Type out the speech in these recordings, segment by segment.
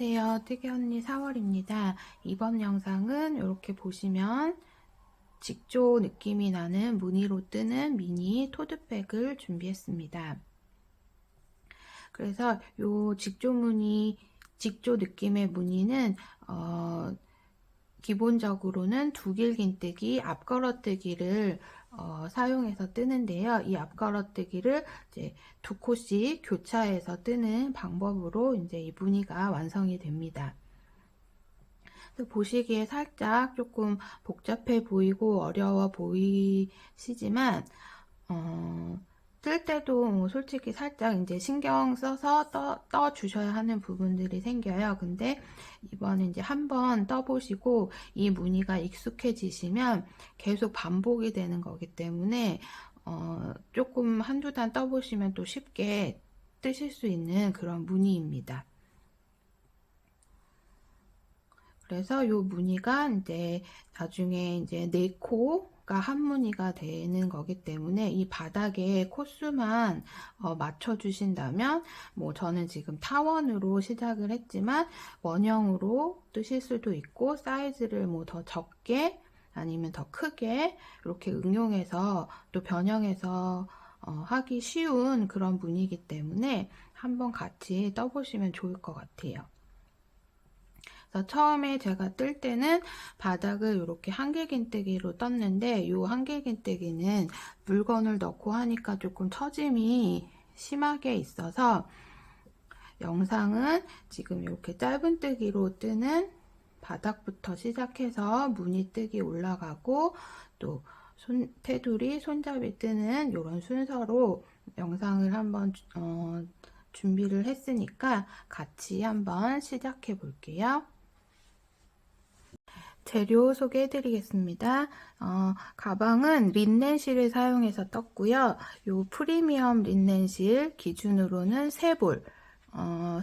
안녕하세요. 특이언니 4월입니다. 이번 영상은 이렇게 보시면 직조 느낌이 나는 무늬로 뜨는 미니 토드백을 준비했습니다. 그래서 이 직조 느낌의 무늬는 기본적으로는 두길긴뜨기, 앞걸어뜨기를 사용해서 뜨는데요. 이 앞걸어뜨기를 이제 두 코씩 교차해서 뜨는 방법으로 이제 이 무늬가 완성이 됩니다. 보시기에 살짝 조금 복잡해 보이고 어려워 보이시지만 뜰 때도 뭐 솔직히 살짝 이제 신경 써서 떠 주셔야 하는 부분들이 생겨요. 근데 이번에 이제 한번 떠보시고 이 무늬가 익숙해지시면 계속 반복이 되는 거기 때문에 조금 한두 단 떠보시면 또 쉽게 뜨실 수 있는 그런 무늬입니다. 그래서 이 무늬가 이제 나중에 이제 네 코가 한 무늬가 되는 거기 때문에 이 바닥에 코수만 맞춰 주신다면, 뭐 저는 지금 타원으로 시작을 했지만 원형으로 뜨실 수도 있고, 사이즈를 뭐 더 적게 아니면 더 크게 이렇게 응용해서 또 변형해서 하기 쉬운 그런 무늬이기 때문에 한번 같이 떠보시면 좋을 것 같아요. 그래서 처음에 제가 뜰 때는 바닥을 이렇게 한길긴뜨기로 떴는데, 이 한길긴뜨기는 물건을 넣고 하니까 조금 처짐이 심하게 있어서 영상은 지금 이렇게 짧은뜨기로 뜨는 바닥부터 시작해서 무늬뜨기 올라가고 또 테두리, 손잡이 뜨는 이런 순서로 영상을 한번 준비를 했으니까 같이 한번 시작해 볼게요. 재료 소개해 드리겠습니다. 가방은 린넨실을 사용해서 떴고요. 요 프리미엄 린넨실 기준으로는 3볼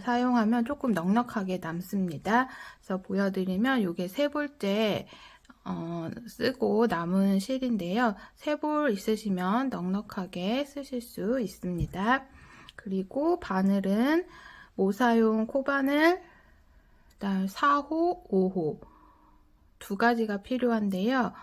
사용하면 조금 넉넉하게 남습니다. 그래서 보여드리면 이게 3볼째 쓰고 남은 실인데요. 3볼 있으시면 넉넉하게 쓰실 수 있습니다. 그리고 바늘은 모사용 코바늘, 그다음 4호, 5호 두 가지가 필요한데요.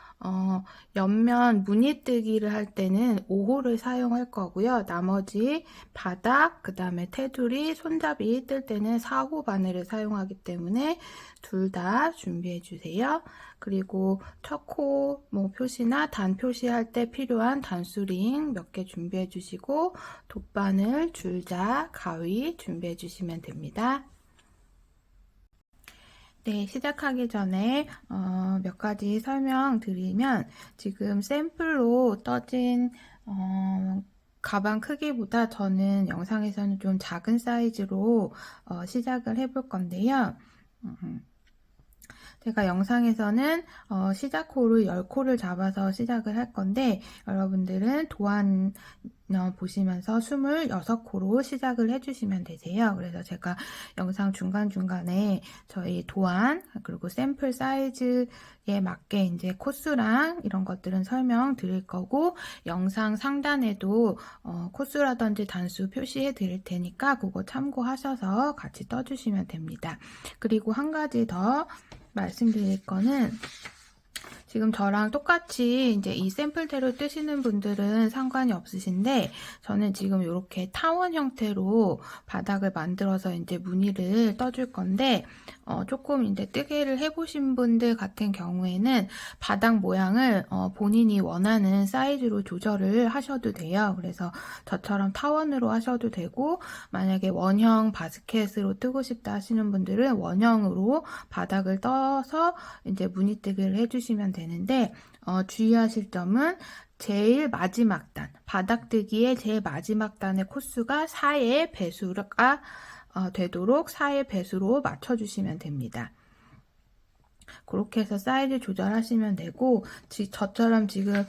옆면 무늬뜨기를 할 때는 5호를 사용할 거고요. 나머지 바닥, 그 다음에 테두리, 손잡이 뜰 때는 4호 바늘을 사용하기 때문에 둘 다 준비해 주세요. 그리고 첫 코 뭐 표시나 단 표시할 때 필요한 단수링 몇 개 준비해 주시고, 돗바늘, 줄자, 가위 준비해 주시면 됩니다. 네, 시작하기 전에 몇 가지 설명드리면, 지금 샘플로 떠진 가방 크기보다 저는 영상에서는 좀 작은 사이즈로 시작을 해볼 건데요. 제가 영상에서는 시작호를 10코를 잡아서 시작을 할 건데, 여러분들은 도안 보시면서 26코로 시작을 해주시면 되세요. 그래서 제가 영상 중간중간에 저희 도안 그리고 샘플 사이즈에 맞게 이제 코수랑 이런 것들은 설명 드릴 거고, 영상 상단에도 코수라든지 단수 표시해 드릴 테니까 그거 참고하셔서 같이 떠주시면 됩니다. 그리고 한 가지 더 말씀드릴 거는, 지금 저랑 똑같이 이제 이 샘플대로 뜨시는 분들은 상관이 없으신데, 저는 지금 이렇게 타원 형태로 바닥을 만들어서 이제 무늬를 떠줄 건데, 조금 이제 뜨개를 해보신 분들 같은 경우에는 바닥 모양을 본인이 원하는 사이즈로 조절을 하셔도 돼요. 그래서 저처럼 타원으로 하셔도 되고, 만약에 원형 바스켓으로 뜨고 싶다 하시는 분들은 원형으로 바닥을 떠서 이제 무늬뜨기를 해주시면 되는데, 주의하실 점은 제일 마지막 단, 바닥뜨기의 제일 마지막 단의 코수가 4의 배수가 되도록 4의 배수로 맞춰주시면 됩니다. 그렇게 해서 사이즈 조절하시면 되고, 저처럼 지금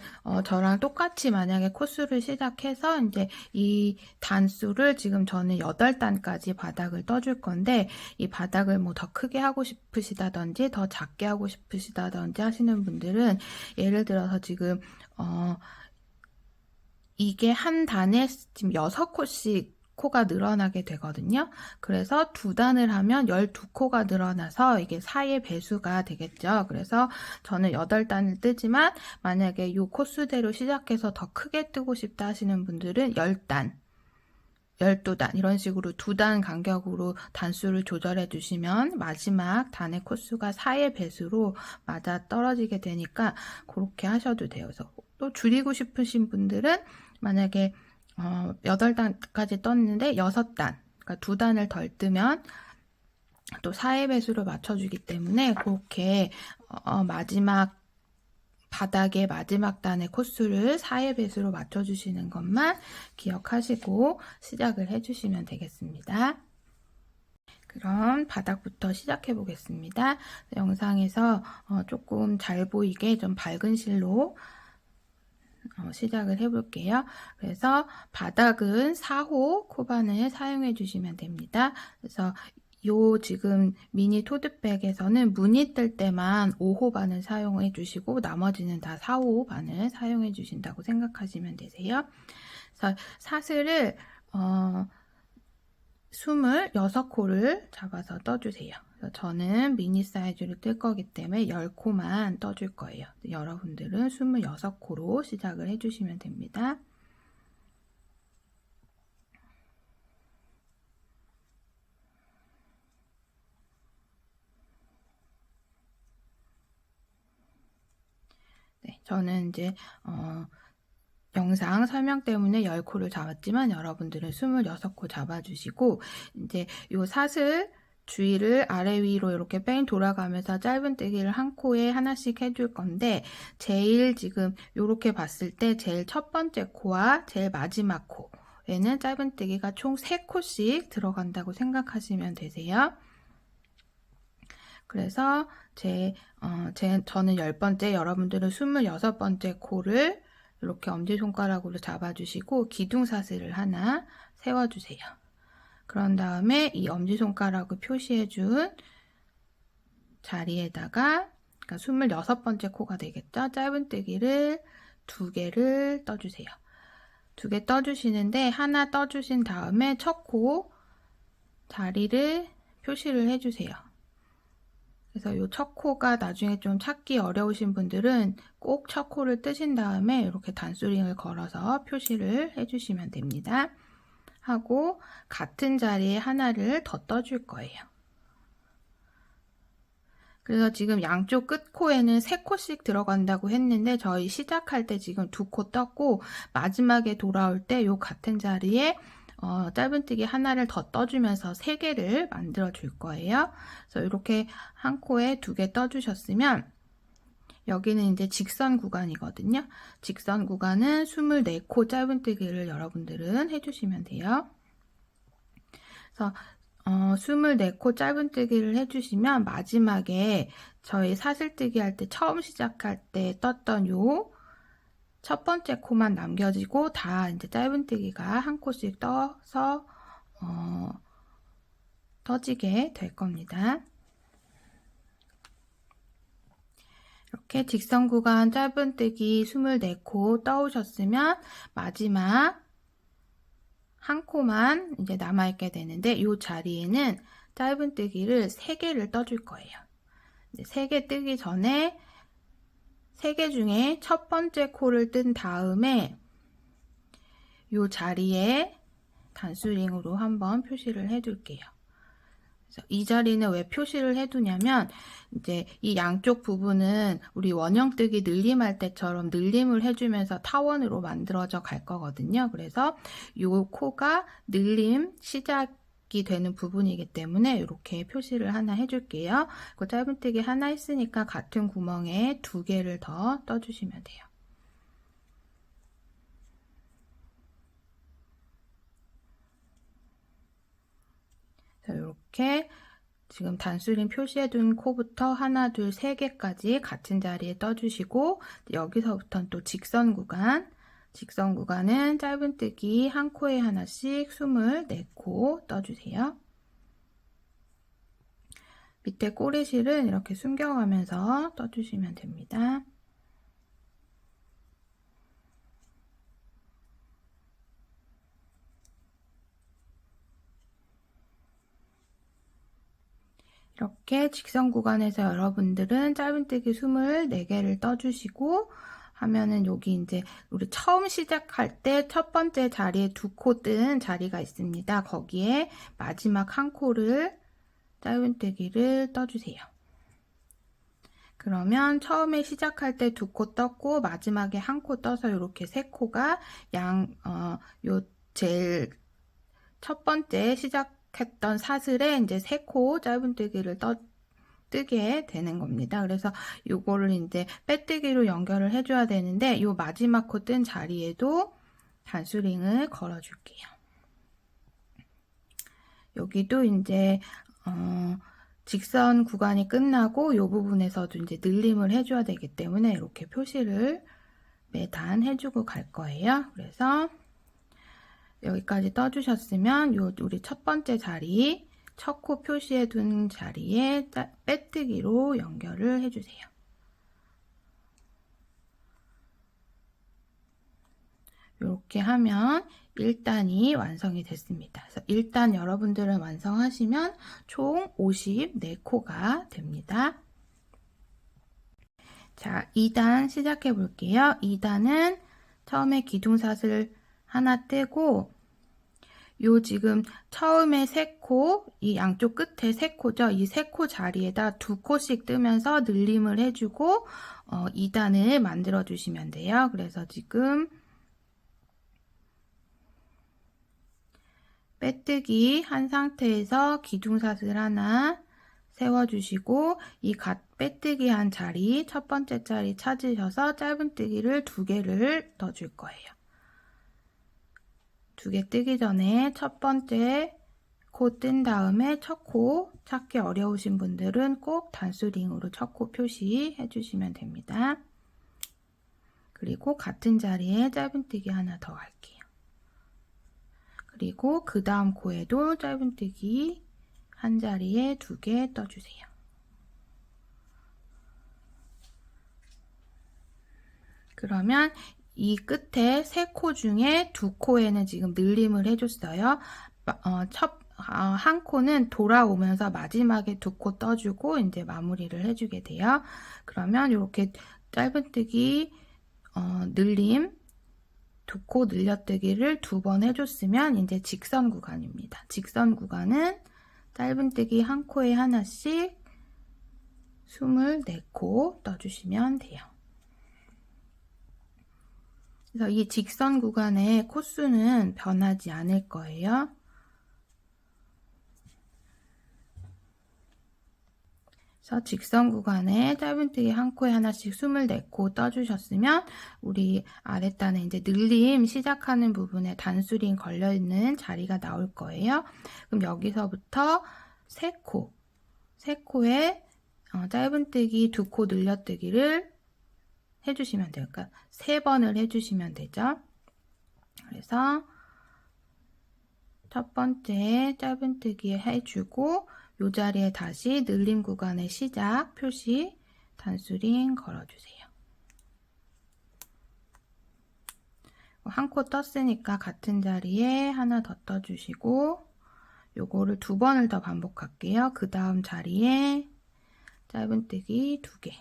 저랑 똑같이 만약에 코수를 시작해서 이제 이 단수를 지금 저는 8단까지 바닥을 떠줄 건데, 이 바닥을 뭐 더 크게 하고 싶으시다든지 더 작게 하고 싶으시다든지 하시는 분들은, 예를 들어서 지금 이게 한 단에 지금 6코씩 코가 늘어나게 되거든요. 그래서 2단을 하면 12코가 늘어나서 이게 4의 배수가 되겠죠. 그래서 저는 8단을 뜨지만 만약에 이 코수대로 시작해서 더 크게 뜨고 싶다 하시는 분들은 10단, 12단 이런 식으로 2단 간격으로 단수를 조절해 주시면 마지막 단의 코수가 4의 배수로 맞아 떨어지게 되니까 그렇게 하셔도 돼요. 그래서 또 줄이고 싶으신 분들은 만약에 8단까지 떴는데 6단, 그러니까 2단을 덜 뜨면 또 4의 배수로 맞춰주기 때문에 그렇게 마지막 바닥의 마지막 단의 코수를 4의 배수로 맞춰주시는 것만 기억하시고 시작을 해주시면 되겠습니다. 그럼 바닥부터 시작해 보겠습니다. 영상에서 조금 잘 보이게 좀 밝은 실로 시작을 해볼게요. 그래서 바닥은 4호 코반을 사용해 주시면 됩니다. 그래서 요 지금 미니 토드백에서는 무늬 뜰 때만 5호 반을 사용해 주시고 나머지는 다 4호 반을 사용해 주신다고 생각하시면 되세요. 그래서 사슬을 26코를 잡아서 떠주세요. 저는 미니 사이즈로 뜰 거기 때문에 10코만 떠줄 거예요. 여러분들은 26코로 시작을 해주시면 됩니다. 네, 저는 이제 영상 설명 때문에 10코를 잡았지만 여러분들은 26코 잡아주시고 이제 요 사슬 주위를 아래 위로 이렇게 뺑 돌아가면서 짧은뜨기를 한 코에 하나씩 해줄 건데 제일 지금 이렇게 봤을 때 제일 첫 번째 코와 제일 마지막 코에는 짧은뜨기가 총 3코씩 들어간다고 생각하시면 되세요. 그래서 저는 10번째, 여러분들은 26번째 코를 이렇게 엄지손가락으로 잡아주시고 기둥사슬을 하나 세워주세요. 그런 다음에 이 엄지손가락을 표시해준 자리에다가 그러니까 26번째 코가 되겠죠. 짧은뜨기를 2개를 떠주세요. 2개 떠주시는데 하나 떠주신 다음에 첫 코 자리를 표시를 해주세요. 그래서 이 첫 코가 나중에 좀 찾기 어려우신 분들은 꼭 첫 코를 뜨신 다음에 이렇게 단수링을 걸어서 표시를 해주시면 됩니다. 하고 같은 자리에 하나를 더 떠줄 거예요. 그래서 지금 양쪽 끝코에는 3코씩 들어간다고 했는데 저희 시작할 때 지금 2코 떴고 마지막에 돌아올 때 이 같은 자리에 짧은뜨기 하나를 더 떠주면서 3개를 만들어 줄 거예요. 그래서 이렇게 한 코에 2개 떠주셨으면 여기는 이제 직선 구간이거든요. 직선 구간은 24코 짧은뜨기를 여러분들은 해주시면 돼요. 그래서 24코 짧은뜨기를 해주시면 마지막에 저희 사슬뜨기 할 때 처음 시작할 때 떴던 요 첫 번째 코만 남겨지고 다 이제 짧은뜨기가 한 코씩 떠서 떠지게 될 겁니다. 이렇게 직선 구간 짧은뜨기 24코 떠오셨으면 마지막 한 코만 이제 남아있게 되는데 이 자리에는 짧은뜨기를 3개를 떠줄 거예요. 3개 뜨기 전에 3개 중에 첫 번째 코를 뜬 다음에 이 자리에 단수링으로 한번 표시를 해둘게요. 이 자리는 왜 표시를 해두냐면 이제 이 양쪽 부분은 우리 원형뜨기 늘림할 때처럼 늘림을 해주면서 타원으로 만들어져 갈 거거든요. 그래서 이 코가 늘림 시작이 되는 부분이기 때문에 이렇게 표시를 하나 해줄게요. 그 짧은뜨기 하나 했으니까 같은 구멍에 2개를 더 떠주시면 돼요. 자, 이렇게 지금 단수링 표시해둔 코부터 하나, 둘, 3개까지 같은 자리에 떠주시고 여기서부터는 또 직선 구간은 짧은뜨기 한 코에 하나씩 24코 떠주세요. 밑에 꼬리실은 이렇게 숨겨가면서 떠주시면 됩니다. 이렇게 직선 구간에서 여러분들은 짧은뜨기 24개를 떠주시고 하면은 여기 이제 우리 처음 시작할 때 첫 번째 자리에 2코 뜬 자리가 있습니다. 거기에 마지막 한 코를 짧은뜨기를 떠주세요. 그러면 처음에 시작할 때 2코 떴고 마지막에 한 코 떠서 이렇게 3코가 요 제일 첫 번째 시작했던 사슬에 이제 3코 짧은뜨기를 뜨게 되는 겁니다. 그래서 요거를 이제 빼뜨기로 연결을 해줘야 되는데 요 마지막 코 뜬 자리에도 단수링을 걸어 줄게요. 여기도 이제 직선 구간이 끝나고 요 부분에서도 이제 늘림을 해줘야 되기 때문에 이렇게 표시를 매단 해주고 갈 거예요. 그래서 여기까지 떠주셨으면 요 우리 첫 번째 자리 첫 코 표시해 둔 자리에 빼뜨기로 연결을 해주세요. 이렇게 하면 1단이 완성이 됐습니다. 그래서 1단 여러분들은 완성하시면 총 54코가 됩니다. 자, 2단 시작해 볼게요. 2단은 처음에 기둥사슬 하나 떼고 요 지금 처음에 3코, 이 양쪽 끝에 3코죠. 이 3코 자리에다 2코씩 뜨면서 늘림을 해주고 2단을 만들어 주시면 돼요. 그래서 지금 빼뜨기 한 상태에서 기둥사슬 하나 세워주시고 이 빼뜨기 한 자리 첫 번째 자리 찾으셔서 짧은뜨기를 2개를 넣어줄 거예요. 2개 뜨기 전에 첫 번째 코 뜬 다음에 첫 코 찾기 어려우신 분들은 꼭 단수링으로 첫 코 표시해 주시면 됩니다. 그리고 같은 자리에 짧은뜨기 하나 더 할게요. 그리고 그 다음 코에도 짧은뜨기 한 자리에 2개 떠주세요. 그러면 이 끝에 3코 중에 2코에는 지금 늘림을 해줬어요. 한 코는 돌아오면서 마지막에 2코 떠주고 이제 마무리를 해주게 돼요. 그러면 이렇게 짧은뜨기 늘림 2코 늘려뜨기를 2번 해줬으면 이제 직선 구간입니다. 직선 구간은 짧은뜨기 한 코에 하나씩 24코 떠주시면 돼요. 그래서 이 직선 구간의 코수는 변하지 않을 거예요. 그래서 직선 구간에 짧은뜨기 한 코에 하나씩 24코 떠주셨으면 우리 아랫단에 이제 늘림 시작하는 부분에 단수링 걸려있는 자리가 나올 거예요. 그럼 여기서부터 3코에 짧은뜨기 2코 늘려뜨기를 해주시면 돼요. 그러니까 3번을 해주시면 되죠. 그래서 첫 번째 짧은뜨기 해주고 이 자리에 다시 늘림 구간의 시작 표시 단수링 걸어주세요. 한 코 떴으니까 같은 자리에 하나 더 떠주시고 요거를 2번을 더 반복할게요. 그 다음 자리에 짧은뜨기 2개,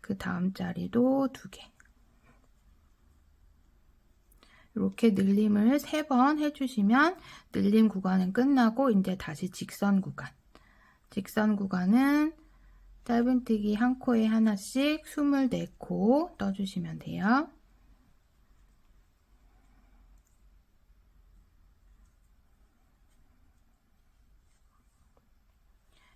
그 다음 자리도 2개. 이렇게 늘림을 3번 해주시면 늘림 구간은 끝나고 이제 다시 직선 구간. 직선 구간은 짧은뜨기 한 코에 하나씩 24코 떠주시면 돼요.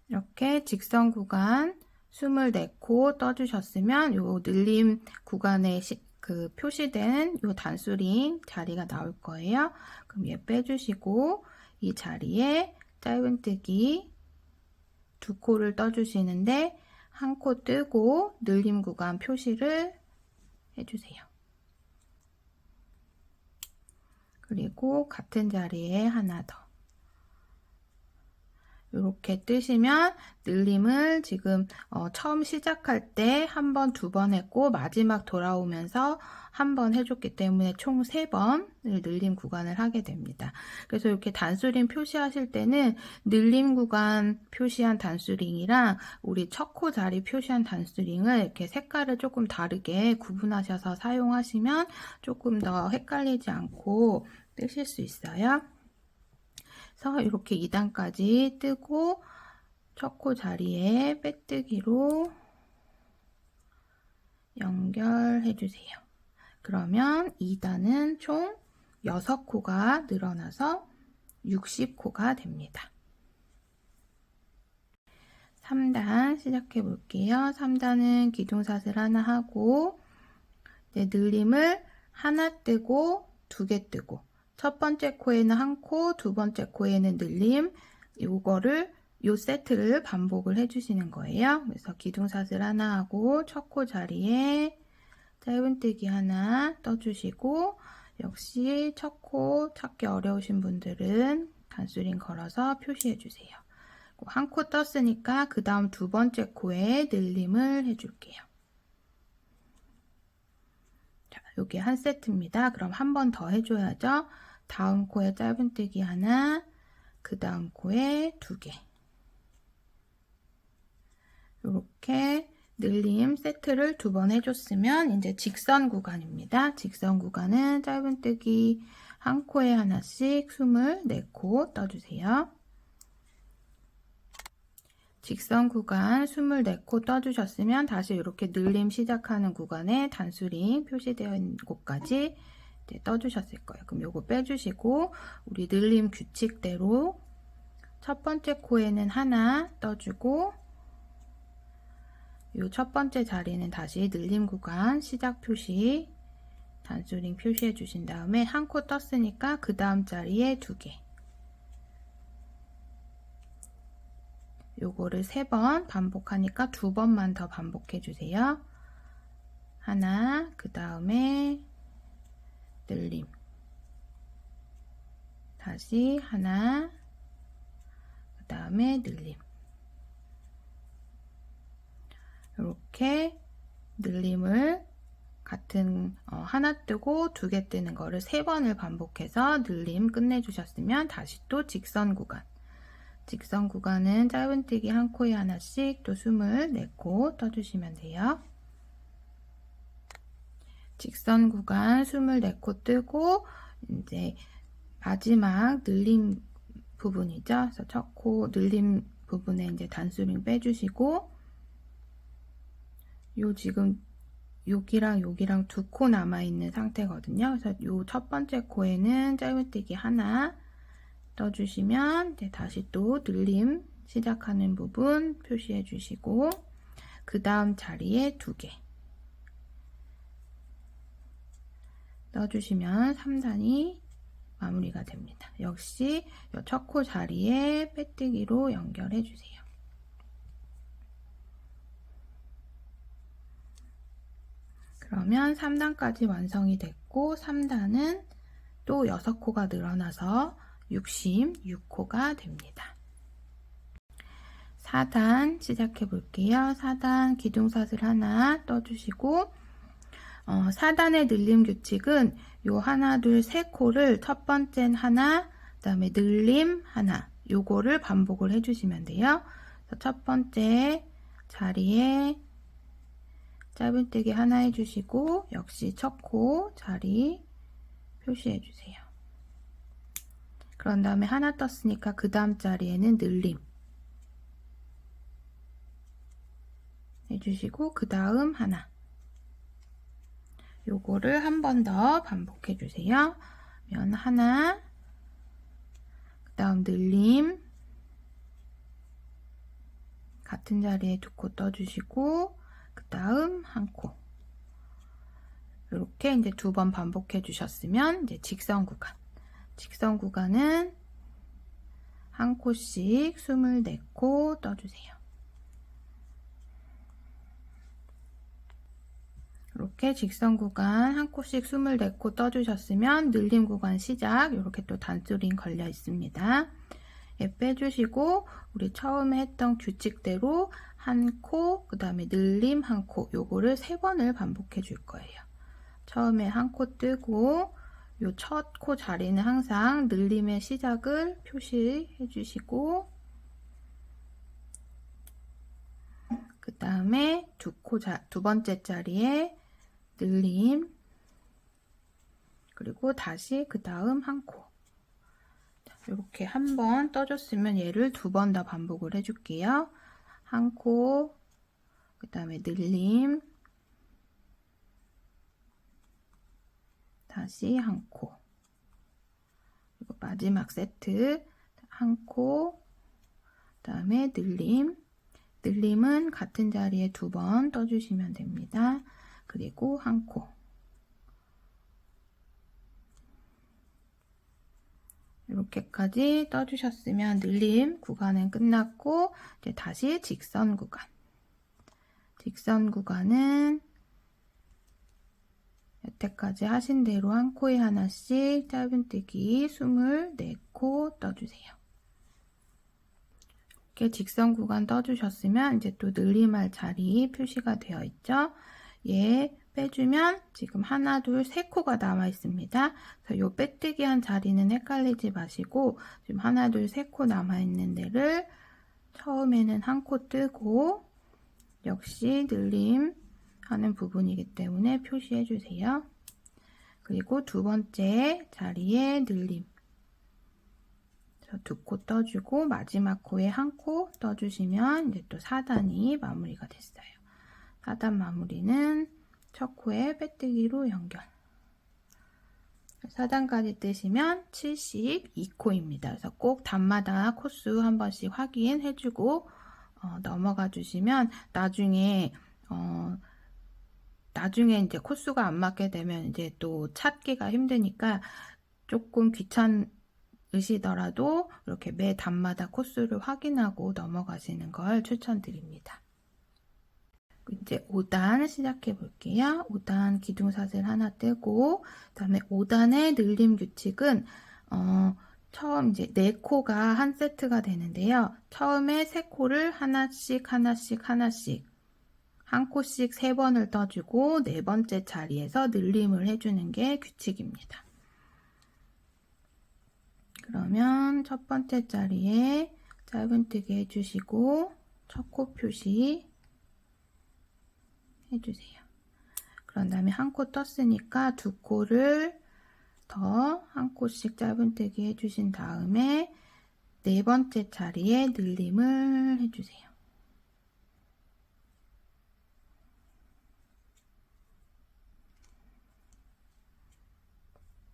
이렇게 직선 구간 24코 떠주셨으면 요 늘림 구간에 그 표시된 요 단수링 자리가 나올 거예요. 그럼 얘 빼주시고 이 자리에 짧은뜨기 2코를 떠주시는데 한 코 뜨고 늘림 구간 표시를 해주세요. 그리고 같은 자리에 하나 더. 이렇게 뜨시면 늘림을 지금 처음 시작할 때 한 번, 두 번 했고 마지막 돌아오면서 한 번 해줬기 때문에 총 3번을 늘림 구간을 하게 됩니다. 그래서 이렇게 단수링 표시하실 때는 늘림 구간 표시한 단수링이랑 우리 첫 코 자리 표시한 단수링을 이렇게 색깔을 조금 다르게 구분하셔서 사용하시면 조금 더 헷갈리지 않고 뜨실 수 있어요. 그래서 이렇게 2단까지 뜨고 첫 코 자리에 빼뜨기로 연결해 주세요. 그러면 2단은 총 6코가 늘어나서 60코가 됩니다. 3단 시작해 볼게요. 3단은 기둥사슬 하나 하고 늘림을 하나 뜨고 2개 뜨고 첫 번째 코에는 한 코, 두 번째 코에는 늘림, 요 세트를 반복을 해주시는 거예요. 그래서 기둥사슬 하나 하고 첫 코 자리에 짧은뜨기 하나 떠주시고 역시 첫 코 찾기 어려우신 분들은 단수링 걸어서 표시해 주세요. 한 코 떴으니까 그 다음 두 번째 코에 늘림을 해줄게요. 자, 여기 한 세트입니다. 그럼 한 번 더 해줘야죠. 다음 코에 짧은뜨기 하나, 그 다음 코에 2개. 이렇게 늘림 세트를 2번 해줬으면 이제 직선 구간입니다. 직선 구간은 짧은뜨기 한 코에 하나씩 24코 떠주세요. 직선 구간 24코 떠주셨으면 다시 이렇게 늘림 시작하는 구간에 단수링 표시되어 있는 곳까지 떠주셨을 거예요. 그럼 요거 빼주시고 우리 늘림 규칙대로 첫 번째 코에는 하나 떠주고 요 첫 번째 자리는 다시 늘림 구간 시작 표시 단수링 표시해 주신 다음에 한 코 떴으니까 그 다음 자리에 2개. 요거를 3번 반복하니까 2번만 더 반복해 주세요. 하나, 그 다음에 늘림. 다시 하나, 그 다음에 늘림. 이렇게 늘림을 같은 하나 뜨고 2개 뜨는 거를 3번을 반복해서 늘림 끝내주셨으면 다시 또 직선 구간. 직선 구간은 짧은뜨기 한 코에 하나씩 또 24코 떠주시면 돼요. 직선 구간 24코 뜨고 이제 마지막 늘림 부분이죠. 그래서 첫 코 늘림 부분에 이제 단수링 빼주시고 요 지금 여기랑 2코 남아있는 상태거든요. 그래서 요 첫 번째 코에는 짧은뜨기 하나 떠주시면 이제 다시 또 늘림 시작하는 부분 표시해 주시고 그 다음 자리에 2개 넣어주시면 3단이 마무리가 됩니다. 역시 첫 코 자리에 빼뜨기로 연결해 주세요. 그러면 3단까지 완성이 됐고 3단은 또 6코가 늘어나서 66코가 됩니다. 4단 시작해 볼게요. 4단 기둥사슬 하나 떠주시고 4단의 늘림 규칙은 요 하나, 둘, 세 코를 첫 번째는 하나, 그 다음에 늘림 하나 요거를 반복을 해주시면 돼요. 그래서 첫 번째 자리에 짧은뜨기 하나 해주시고 역시 첫 코 자리 표시해 주세요. 그런 다음에 하나 떴으니까 그 다음 자리에는 늘림 해주시고 그 다음 하나 요거를 한 번 더 반복해 주세요. 그러면 하나 그 다음 늘림 같은 자리에 2코 떠주시고 그 다음 한 코 이렇게 이제 2번 반복해 주셨으면 이제 직선 구간 직선 구간은 한 코씩 24코 떠주세요. 이렇게 직선 구간 한 코씩 24코 떠주셨으면 늘림 구간 시작 이렇게 또 단수링 걸려 있습니다. 빼주시고 우리 처음에 했던 규칙대로 한 코, 그 다음에 늘림 한 코, 요거를 3번을 반복해 줄 거예요. 처음에 한 코 뜨고 요 첫 코 자리는 항상 늘림의 시작을 표시해 주시고, 그 다음에 두 번째 자리에 늘림, 그리고 다시 그 다음 한 코. 이렇게 한 번 떠줬으면 얘를 2번 더 반복을 해줄게요. 한 코, 그 다음에 늘림, 다시 한 코. 그리고 마지막 세트 한 코, 그 다음에 늘림. 늘림은 같은 자리에 2번 떠주시면 됩니다. 그리고 한 코. 이렇게까지 떠주셨으면 늘림 구간은 끝났고, 이제 다시 직선 구간. 직선 구간은 여태까지 하신 대로 한 코에 하나씩 짧은뜨기 24코 떠주세요. 이렇게 직선 구간 떠주셨으면 이제 또 늘림할 자리 표시가 되어 있죠. 얘 빼주면 지금 하나, 둘, 3코가 남아 있습니다. 그래서 요 빼뜨기 한 자리는 헷갈리지 마시고 지금 하나, 둘, 3코 남아 있는 데를 처음에는 한 코 뜨고 역시 늘림 하는 부분이기 때문에 표시해 주세요. 그리고 두 번째 자리에 늘림. 2코 떠주고 마지막 코에 한 코 떠주시면 이제 또 4단이 마무리가 됐어요. 4단 마무리는 첫 코에 빼뜨기로 연결. 4단까지 뜨시면 72코입니다. 그래서 꼭 단마다 코수 한 번씩 확인해주고 넘어가 주시면 나중에 이제 코수가 안 맞게 되면 이제 또 찾기가 힘드니까 조금 귀찮으시더라도 이렇게 매 단마다 코수를 확인하고 넘어가시는 걸 추천드립니다. 이제 5단 시작해 볼게요. 5단 기둥사슬 하나 뜨고, 그 다음에 5단의 늘림 규칙은 처음 이제 4코가 한 세트가 되는데요. 처음에 3코를 하나씩 한 코씩 3번을 떠주고 4번째 자리에서 늘림을 해주는 게 규칙입니다. 그러면 첫 번째 자리에 짧은뜨기 해주시고 첫 코 표시 해주세요. 그런 다음에 한 코 떴으니까 2코를 더 한 코씩 짧은뜨기 해주신 다음에 4번째 자리에 늘림을 해주세요.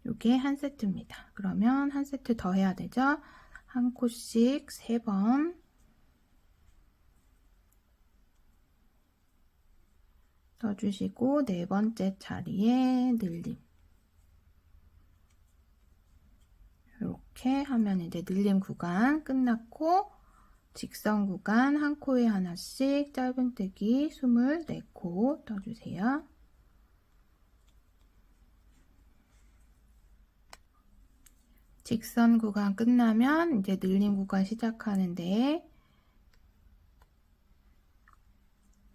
이게 한 세트입니다. 그러면 한 세트 더 해야 되죠? 한 코씩 3번 떠주시고 4번째 자리에 늘림. 이렇게 하면 이제 늘림 구간 끝났고, 직선 구간 한 코에 하나씩 짧은뜨기 24코 떠주세요. 직선 구간 끝나면 이제 늘림 구간 시작하는데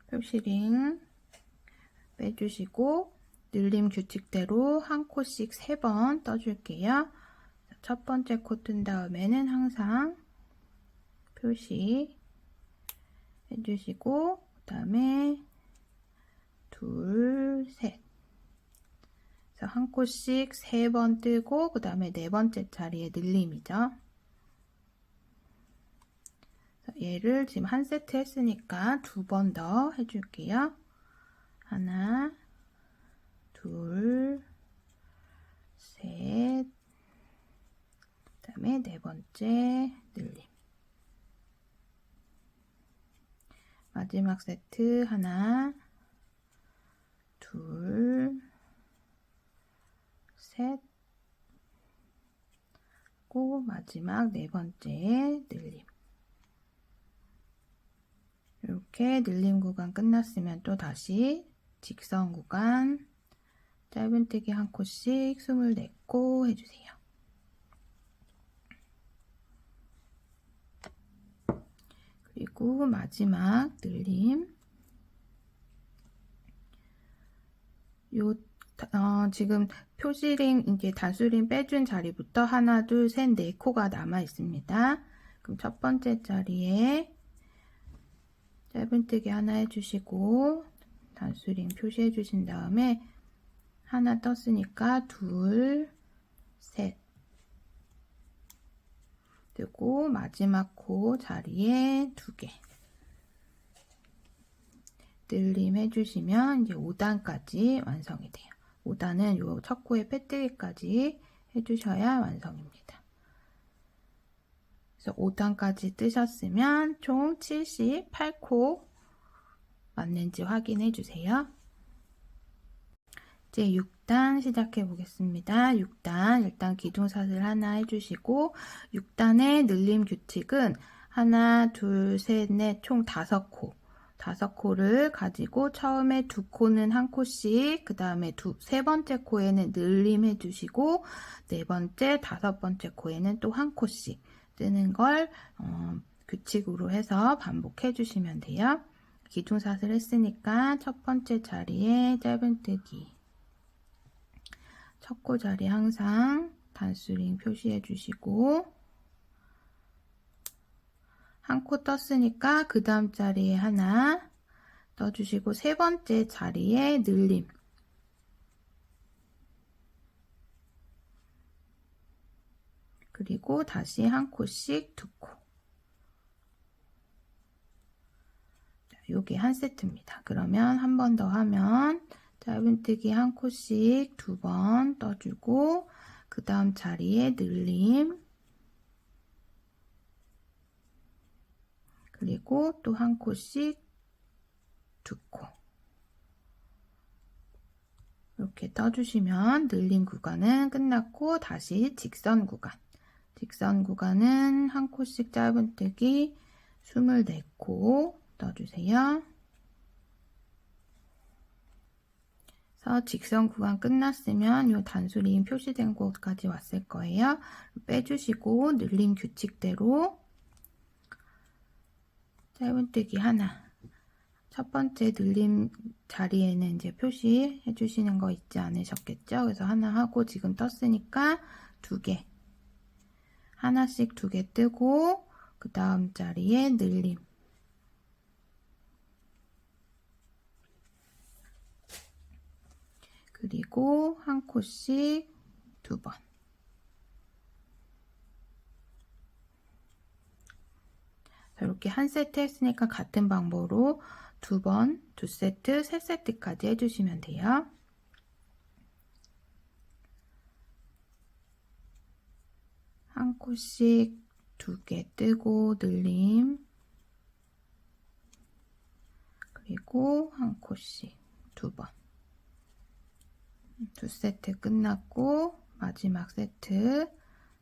표시링 빼주시고 늘림 규칙대로 한 코씩 3번 떠줄게요. 첫 번째 코 뜬 다음에는 항상 표시 해주시고, 그 다음에 둘, 셋. 그래서 한 코씩 3번 뜨고, 그 다음에 4번째 자리에 늘림이죠. 얘를 지금 한 세트 했으니까 2번 더 해줄게요. 하나, 둘, 셋, 그 다음에 4번째 늘림. 마지막 세트 하나, 둘, 셋, 고 마지막 4번째 늘림. 이렇게 늘림 구간 끝났으면 또 다시 직선 구간 짧은뜨기 한 코씩 24코 해주세요. 그리고 마지막 늘림. 지금 표시링, 이제 단수링 빼준 자리부터 하나, 둘, 셋, 네 코가 남아 있습니다. 그럼 첫 번째 자리에 짧은뜨기 하나 해주시고, 단수링 표시해 주신 다음에 하나 떴으니까 둘, 셋 뜨고 마지막 코 자리에 2개 늘림 해주시면 이제 5단까지 완성이 돼요. 5단은 요 첫 코에 빼뜨기까지 해주셔야 완성입니다. 그래서 5단까지 뜨셨으면 총 78코 맞는지 확인해 주세요. 이제 6단 시작해 보겠습니다. 6단 일단 기둥사슬 하나 해주시고 6단의 늘림 규칙은 하나, 둘, 셋, 넷 총 5코 5코를 가지고 처음에 2코는 한 코씩, 그 다음에 세 번째 코에는 늘림 해주시고 네 번째, 5번째 코에는 또 한 코씩 뜨는 걸 규칙으로 해서 반복해 주시면 돼요. 기둥사슬 했으니까 첫 번째 자리에 짧은뜨기 첫 코 자리 항상 단수링 표시해 주시고 한 코 떴으니까 그 다음 자리에 하나 떠주시고 세 번째 자리에 늘림 그리고 다시 한 코씩 2코 요게 한 세트입니다. 그러면 한 번 더 하면 짧은뜨기 한 코씩 2번 떠주고 그 다음 자리에 늘림 그리고 또 한 코씩 2코 이렇게 떠주시면 늘림 구간은 끝났고 다시 직선 구간은 한 코씩 짧은뜨기 24코 떠주세요. 직선 구간 끝났으면 이 단수림 표시된 곳까지 왔을 거예요. 빼주시고 늘림 규칙대로 짧은뜨기 하나 첫 번째 늘림 자리에는 이제 표시해 주시는 거 있지 않으셨겠죠? 그래서 하나 하고 지금 떴으니까 2개 하나씩 2개 뜨고 그 다음 자리에 늘림 그리고 한 코씩 2번 이렇게 한 세트 했으니까 같은 방법으로 2번, 2세트, 3세트까지 해주시면 돼요. 한 코씩 2개 뜨고 늘림 그리고 한 코씩 2번 2세트 끝났고 마지막 세트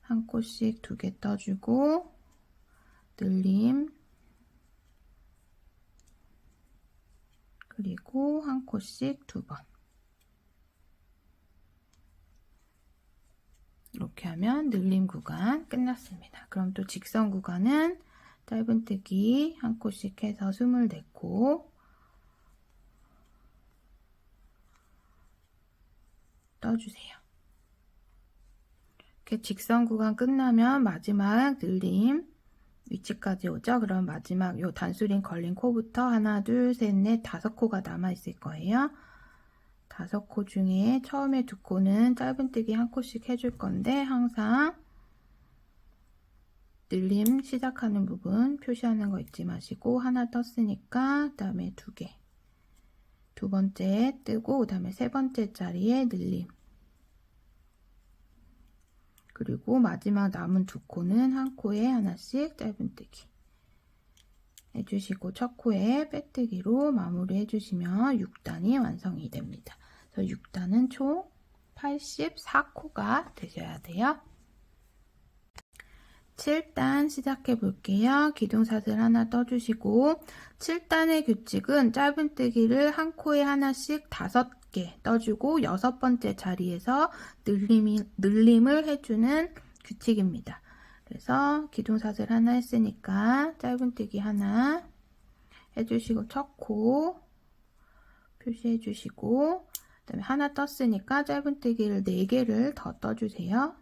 한 코씩 2개 떠주고 늘림 그리고 한 코씩 2번 이렇게 하면 늘림 구간 끝났습니다. 그럼 또 직선 구간은 짧은뜨기 한 코씩 해서 24코 떠주세요. 이렇게 직선 구간 끝나면 마지막 늘림 위치까지 오죠. 그럼 마지막 요 단수링 걸린 코부터 하나, 둘, 셋, 넷, 5코가 남아 있을 거예요. 5코 중에 처음에 2코는 짧은뜨기 한 코씩 해줄 건데 항상 늘림 시작하는 부분 표시하는 거 잊지 마시고 하나 떴으니까 그 다음에 2개 2번째 뜨고 그 다음에 3번째 자리에 늘림 그리고 마지막 남은 2코는 한 코에 하나씩 짧은뜨기 해주시고 첫 코에 빼뜨기로 마무리 해주시면 6단이 완성이 됩니다. 그래서 6단은 총 84코가 되셔야 돼요. 7단 시작해 볼게요. 기둥사슬 하나 떠주시고 7단의 규칙은 짧은뜨기를 한 코에 하나씩 5개 떠주고 6번째 자리에서 늘림을 해주는 규칙입니다. 그래서 기둥사슬 하나 했으니까 짧은뜨기 하나 해주시고 첫 코 표시해 주시고 그 다음에 하나 떴으니까 짧은뜨기를 4개를 더 떠주세요.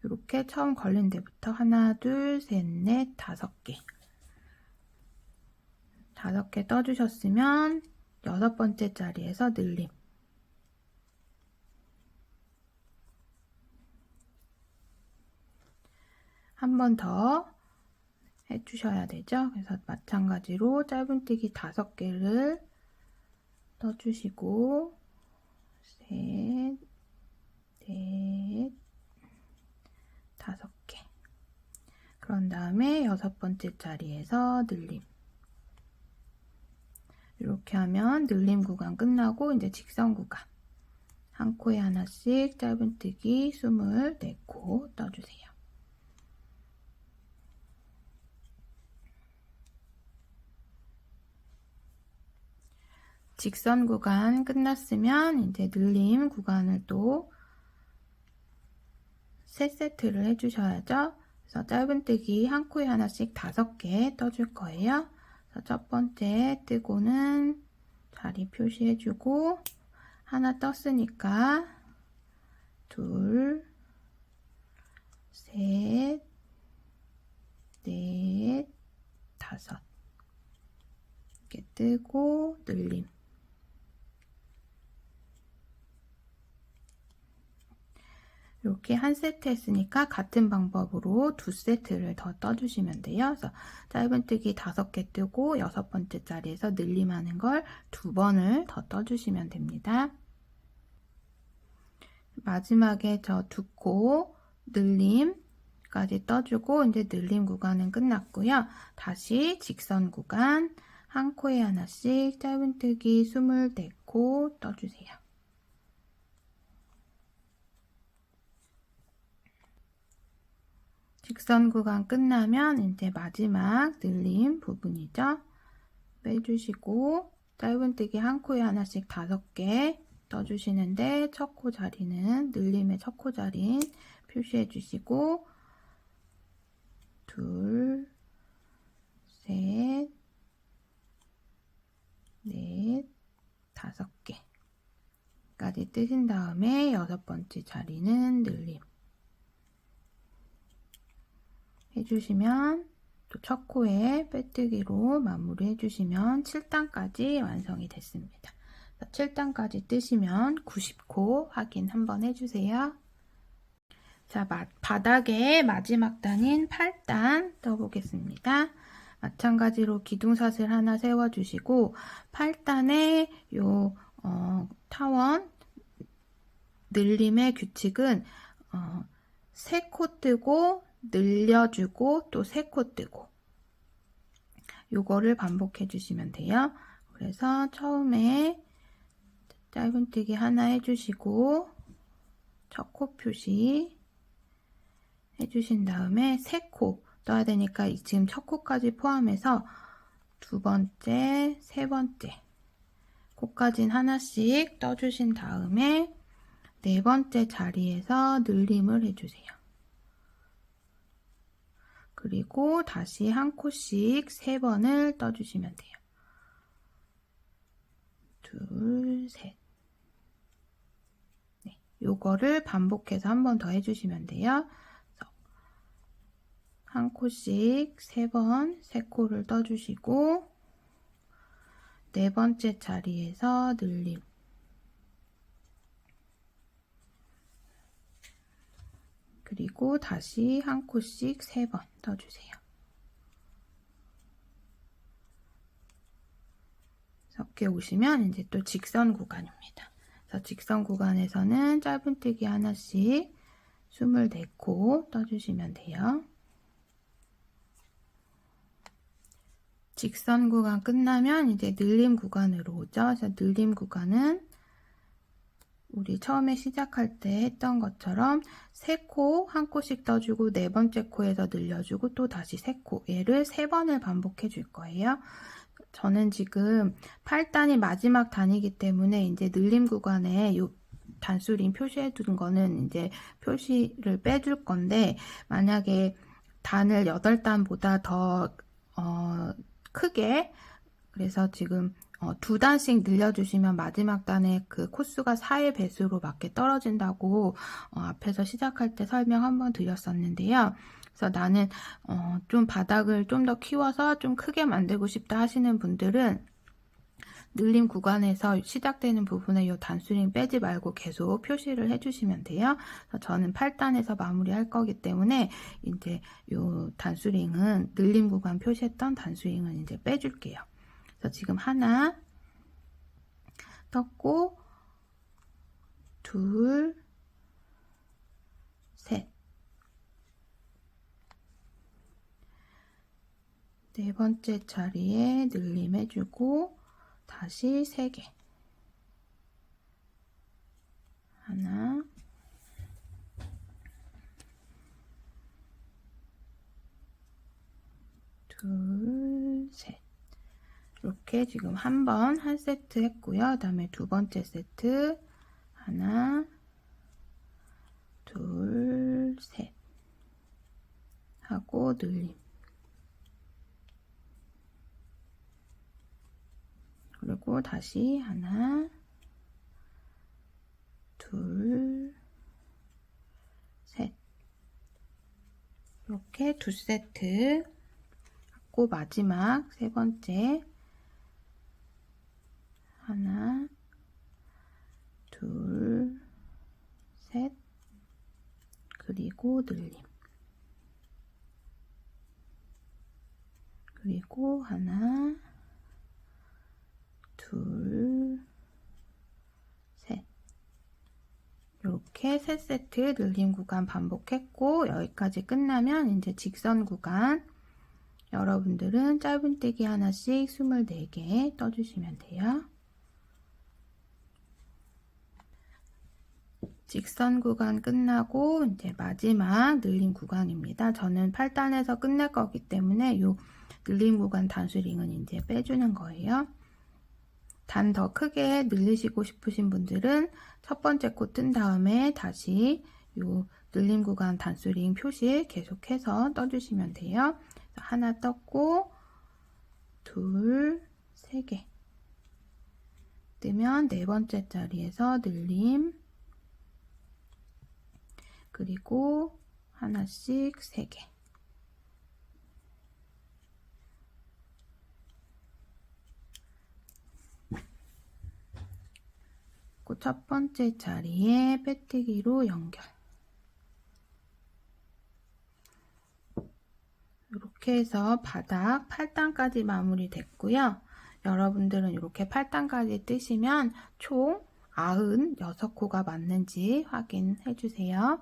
이렇게 처음 걸린 데부터 하나, 둘, 셋, 넷, 5개 5개 떠주셨으면 6번째 자리에서 늘림 한 번 더 해주셔야 되죠. 그래서 마찬가지로 짧은뜨기 5개를 떠주시고 셋, 넷, 5개 그런 다음에 6번째 자리에서 늘림 이렇게 하면 늘림 구간 끝나고 이제 직선 구간 한 코에 하나씩 짧은뜨기 24코 떠주세요. 직선 구간 끝났으면 이제 늘림 구간을 또 3세트를 해주셔야죠. 그래서 짧은뜨기 한 코에 하나씩 5개 떠줄 거예요. 그래서 첫 번째 뜨고는 자리 표시해주고 하나 떴으니까 둘, 셋, 넷, 5 이렇게 뜨고 늘림 이렇게 한 세트 했으니까 같은 방법으로 2세트를 더 떠주시면 돼요. 그래서 짧은뜨기 5개 뜨고 6번째 자리에서 늘림하는 걸 2번을 더 떠주시면 됩니다. 마지막에 저 2코 늘림까지 떠주고 이제 늘림 구간은 끝났고요. 다시 직선 구간 한 코에 하나씩 짧은뜨기 24코 떠주세요. 직선 구간 끝나면 이제 마지막 늘림 부분이죠. 빼주시고 짧은뜨기 한 코에 하나씩 5개 떠주시는데 첫 코 자리는 늘림의 첫 코 자리인 표시해 주시고 둘, 셋, 넷, 5개까지 뜨신 다음에 6번째 자리는 늘림 해주시면 또 첫 코에 빼뜨기로 마무리 해주시면 7단까지 완성이 됐습니다. 7단까지 뜨시면 90코 확인 한번 해주세요. 자, 바닥에 마지막 단인 8단 떠보겠습니다. 마찬가지로 기둥사슬 하나 세워주시고 8단의 요 타원 늘림의 규칙은 3코 뜨고 늘려주고 또 3코 뜨고 요거를 반복해 주시면 돼요. 그래서 처음에 짧은뜨기 하나 해주시고 첫 코 표시 해주신 다음에 3코 떠야 되니까 지금 첫 코까지 포함해서 2번째, 3번째 코까지는 하나씩 떠주신 다음에 4번째 자리에서 늘림을 해주세요. 그리고 다시 한 코씩 3번을 떠주시면 돼요. 둘, 셋. 네, 요거를 반복해서 한 번 더 해주시면 돼요. 한 코씩 3번, 3코를 떠주시고 4번째 자리에서 늘림. 그리고 다시 한 코씩 3번 떠주세요. 섞여 오시면 이제 또 직선 구간입니다. 그래서 직선 구간에서는 짧은뜨기 하나씩 24코 떠주시면 돼요. 직선 구간 끝나면 이제 늘림 구간으로 오죠. 그래서 늘림 구간은 우리 처음에 시작할 때 했던 것처럼 3코 한 코씩 떠주고 4번째 코에서 늘려주고 또 다시 3코 얘를 3번을 반복해 줄 거예요. 저는 지금 8단이 마지막 단이기 때문에 이제 늘림 구간에 요 단수링 표시해 둔 거는 이제 표시를 빼줄 건데, 만약에 단을 8단보다 더 크게, 그래서 지금 2단씩 늘려주시면 마지막 단의 그 코수가 4의 배수로 맞게 떨어진다고 앞에서 시작할 때 설명 한번 드렸었는데요. 그래서 나는 좀 바닥을 좀 더 키워서 좀 크게 만들고 싶다 하시는 분들은 늘림 구간에서 시작되는 부분에 이 단수링 빼지 말고 계속 표시를 해주시면 돼요. 그래서 저는 8단에서 마무리할 거기 때문에 이제 이 단수링은 늘림 구간 표시했던 단수링은 이제 빼줄게요. 그래서 지금 하나 떴고, 둘, 셋. 네 번째 자리에 늘림 해주고, 다시 3개. 하나, 둘, 셋. 이렇게 지금 한 세트 했고요. 그 다음에 두 번째 세트. 하나, 둘, 셋. 하고 늘림. 그리고 다시 하나, 둘, 셋. 이렇게 2세트 하고 마지막 세 번째 하나, 둘, 셋, 그리고 늘림. 그리고 하나, 둘, 셋. 이렇게 3세트 늘림 구간 반복했고, 여기까지 끝나면 이제 직선 구간, 여러분들은 짧은뜨기 하나씩 24개 떠주시면 돼요. 직선 구간 끝나고 이제 마지막 늘림 구간입니다. 저는 8단에서 끝낼 거기 때문에 이 늘림 구간 단수링은 이제 빼주는 거예요. 단 더 크게 늘리시고 싶으신 분들은 첫 번째 코 뜬 다음에 다시 이 늘림 구간 단수링 표시 계속해서 떠주시면 돼요. 하나 떴고, 둘, 3개. 뜨면 네 번째 자리에서 늘림, 그리고 하나씩 3개. 그 첫 번째 자리에 빼뜨기로 연결. 이렇게 해서 바닥 8단까지 마무리 됐고요. 여러분들은 이렇게 8단까지 뜨시면 총 96코가 맞는지 확인해 주세요.